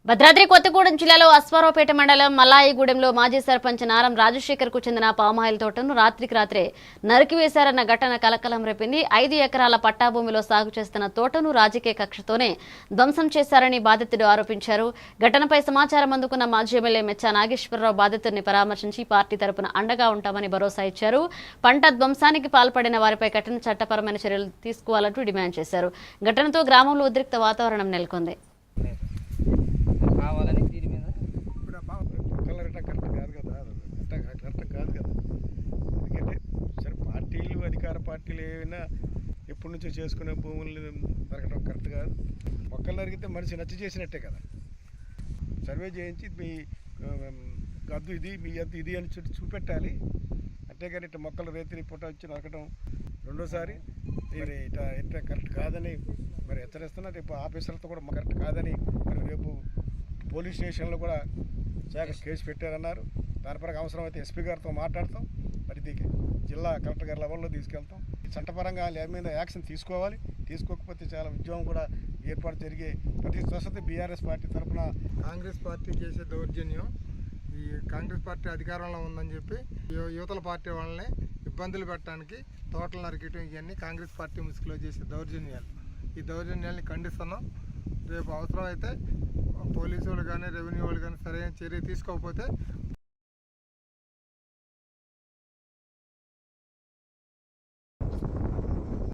భద్రాద్రి కొత్తగూడెం జిల్లాలో అశ్వారావుపేట మండలం మలాయిగూడెంలో మాజీ సర్పంచ్ నారం రాజశేఖర్ కు చెందిన పామాయిల్ తోటను రాత్రికి రాత్రే నరికివేశారన్న ఘటన కలకలం రేపింది. 5 ఎకరాల పట్టాభూమిలో సాగు చేస్తున్న తోటను రాజకీయ కక్షతోనే ధ్వంసం చేశారని బాధితుడు ఆరోపించారు. ఘటనపై సమాచారం అందుకున్న మాజీ ఎమ్మెల్యే మెచ్చా నాగేశ్వరరావు బాధితుడిని పరామర్శించి పార్టీ తరపున అండగా ఉంటామని భరోసా ఇచ్చారు. పంట ధ్వంసానికి పాల్పడిన వారిపై కఠిన చట్టపరమైన చర్యలు తీసుకోవాలంటూ డిమాండ్ చేశారు. ఘటనతో గ్రామంలో ఉద్రిక్త వాతావరణం నెలకొంది. కావాలని దీని మీద కరెక్ట్ కాదు కదా. ఎందుకంటే సరే పార్టీలు అధికార పార్టీలు ఏమైనా ఎప్పటి నుంచో చేసుకునే భూములు నరకడం కరెక్ట్ కాదు. మొక్కలు నరికితే మనిషి నచ్చ చేసినట్టే కదా. సర్వే చేయించి మీ గద్దు ఇది మీ గద్దు ఇది అని చూపెట్టాలి. అంతేగాని ఇట్లా మొక్కలు రేతిని పుట్ట వచ్చి నరకడం రెండోసారి మరి ఇట్లా కరెక్ట్ కాదని మరి హెచ్చరిస్తున్నా. రేపు ఆఫీసర్లతో కూడా కరెక్ట్ కాదని మరి రేపు పోలీస్ స్టేషన్లో కూడా శాఖ కేసు పెట్టారన్నారు. దానిపరంగా అవసరమైతే ఎస్పీ గారితో మాట్లాడతాం. మరి దీనికి జిల్లా కలెక్టర్ గారి లెవెల్లో తీసుకెళ్తాం. చట్టపరంగా మీద యాక్షన్ తీసుకోవాలి. తీసుకోకపోతే చాలా ఉద్యమం కూడా ఏర్పాటు జరిగే ప్రతి స్వస్థత బీఆర్ఎస్ పార్టీ తరఫున. కాంగ్రెస్ పార్టీ చేసే దౌర్జన్యం, ఈ కాంగ్రెస్ పార్టీ అధికారంలో ఉందని చెప్పి యువతల పార్టీ వాళ్ళని ఇబ్బందులు పెట్టడానికి తోటలు నరికేయటం ఇవన్నీ కాంగ్రెస్ పార్టీ ముసుగులో చేసే దౌర్జన్యాలు. ఈ దౌర్జన్యాల్ని ఖండిస్తున్నాం. రేపు అవసరమైతే పోలీసు వాళ్ళు కానీ రెవెన్యూ వాళ్ళు కానీ సరైన చర్య తీసుకోకపోతే